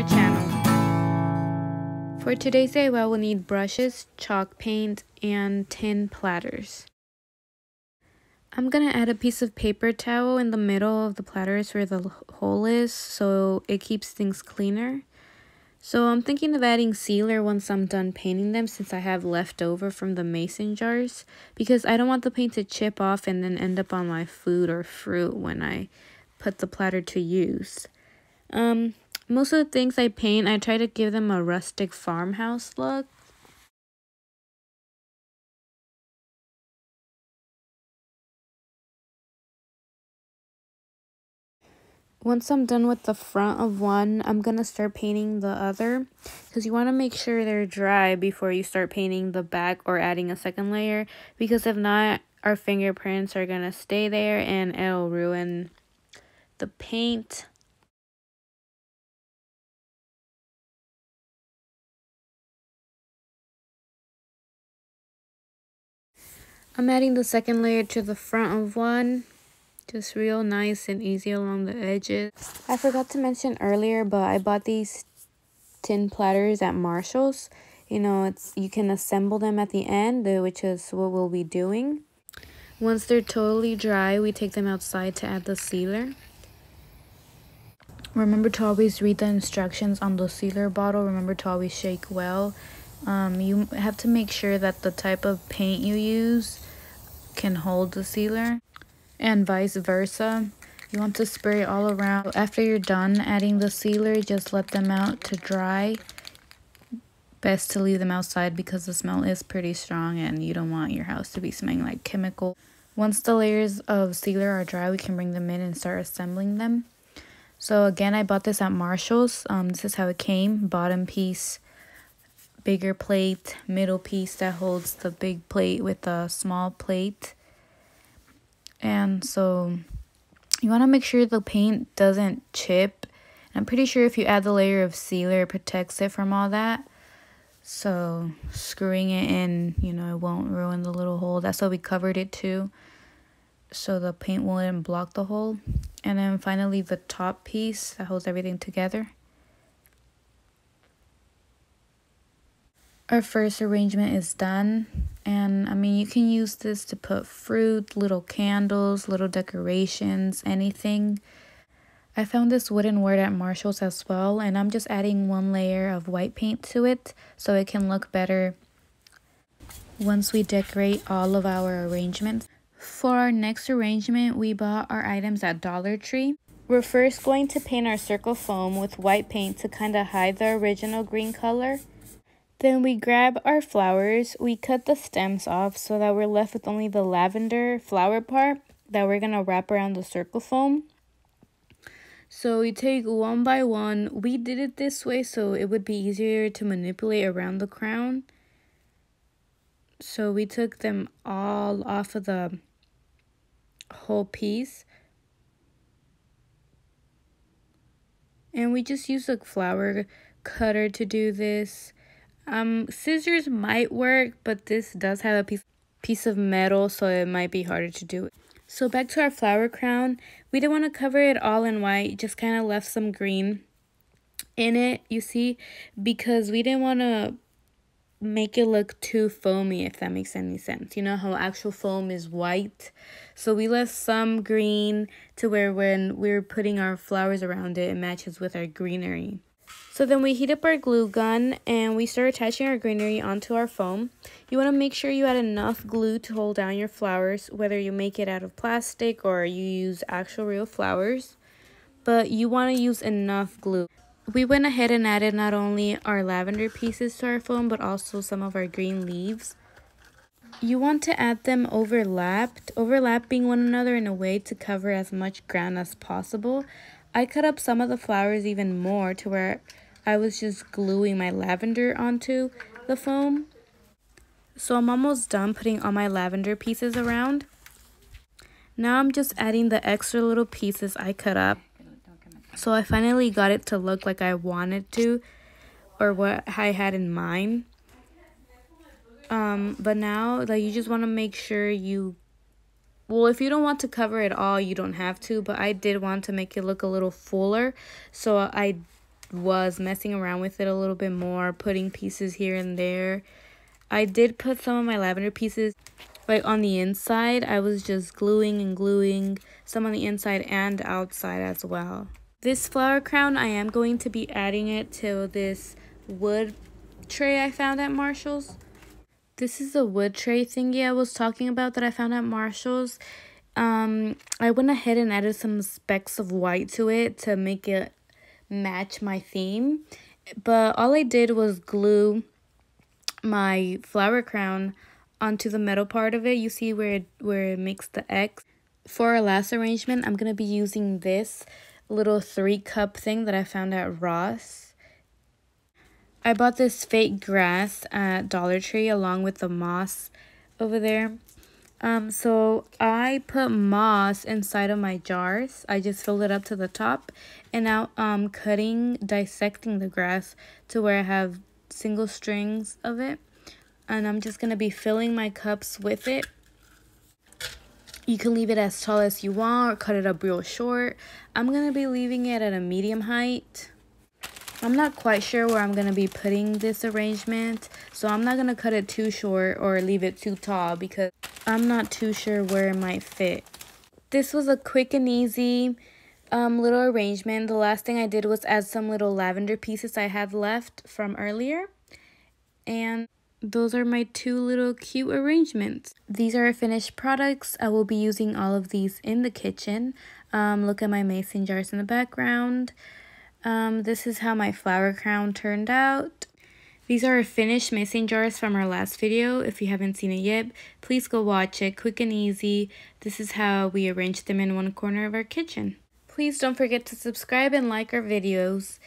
our channel. For today's DIY, we'll need brushes, chalk paint, and tin platters. I'm going to add a piece of paper towel in the middle of the platters where the hole is so it keeps things cleaner. So I'm thinking of adding sealer once I'm done painting them, since I have leftover from the mason jars, because I don't want the paint to chip off and then end up on my food or fruit when I put the platter to use. Most of the things I paint, I try to give them a rustic farmhouse look. Once I'm done with the front of one, I'm going to start painting the other, because you want to make sure they're dry before you start painting the back or adding a second layer, because if not, our fingerprints are going to stay there and it'll ruin the paint. I'm adding the second layer to the front of one. Just real nice and easy along the edges. I forgot to mention earlier, but I bought these tin platters at Marshall's. You know, you can assemble them at the end, which is what we'll be doing. Once they're totally dry, we take them outside to add the sealer. Remember to always read the instructions on the sealer bottle. Remember to always shake well. You have to make sure that the type of paint you use can hold the sealer, and vice versa. You want to spray all around. After you're done adding the sealer, just let them out to dry. Best to leave them outside because the smell is pretty strong and you don't want your house to be smelling like chemical. Once the layers of sealer are dry, we can bring them in and start assembling them. So again, I bought this at Marshall's. This is how it came. Bottom piece, bigger plate, middle piece that holds the big plate with the small plate. And so you want to make sure the paint doesn't chip. I'm pretty sure if you add the layer of sealer, it protects it from all that. So screwing it in, you know, it won't ruin the little hole. That's why we covered it too, so the paint won't block the hole. And then finally the top piece that holds everything together. Our first arrangement is done, and I mean, you can use this to put fruit, little candles, little decorations, anything. I found this wooden word at Marshall's as well, and I'm just adding one layer of white paint to it so it can look better once we decorate all of our arrangements. For our next arrangement, we bought our items at Dollar Tree. We're first going to paint our circle foam with white paint to kind of hide the original green color. Then we grab our flowers, we cut the stems off so that we're left with only the lavender flower part that we're going to wrap around the circle foam. So we take one by one. We did it this way so it would be easier to manipulate around the crown. So we took them all off of the whole piece. And we just use a flower cutter to do this. Scissors might work, but this does have a piece of metal, so it might be harder to do it. So back to our flower crown. We didn't want to cover it all in white, just kind of left some green in it, you see, because we didn't want to make it look too foamy, if that makes any sense. You know how actual foam is white, so we left some green to where when we're putting our flowers around it, it matches with our greenery. So then we heat up our glue gun and we start attaching our greenery onto our foam. You want to make sure you add enough glue to hold down your flowers, whether you make it out of plastic or you use actual real flowers, but you want to use enough glue. We went ahead and added not only our lavender pieces to our foam, but also some of our green leaves. You want to add them overlapping one another in a way to cover as much ground as possible. I cut up some of the flowers even more to where I was just gluing my lavender onto the foam. So I'm almost done putting all my lavender pieces around. Now I'm just adding the extra little pieces I cut up. So I finally got it to look like I wanted to, or what I had in mind. But now, like, you just want to make sure well, if you don't want to cover it all, you don't have to, but I did want to make it look a little fuller, so I was messing around with it a little bit more, putting pieces here and there. I did put some of my lavender pieces like on the inside. I was just gluing and gluing some on the inside and outside as well. This flower crown, I am going to be adding it to this wood tray I found at Marshall's. This is a wood tray thingy I was talking about that I found at Marshall's. I went ahead and added some specks of white to it to make it match my theme. But all I did was glue my flower crown onto the metal part of it. You see where it makes the X. For our last arrangement, I'm going to be using this little 3-cup thing that I found at Ross. I bought this fake grass at Dollar Tree along with the moss over there. So I put moss inside of my jars. I just filled it up to the top. And now dissecting the grass to where I have single strings of it. And I'm just going to be filling my cups with it. You can leave it as tall as you want or cut it up real short. I'm going to be leaving it at a medium height. I'm not quite sure where I'm going to be putting this arrangement, so I'm not going to cut it too short or leave it too tall because I'm not too sure where it might fit. This was a quick and easy little arrangement. The last thing I did was add some little lavender pieces I had left from earlier. And those are my 2 little cute arrangements. These are finished products. I will be using all of these in the kitchen. Look at my mason jars in the background. This is how my flower crown turned out. These are finished mason jars from our last video. If you haven't seen it yet, please go watch it. Quick and easy. This is how we arranged them in one corner of our kitchen. Please don't forget to subscribe and like our videos.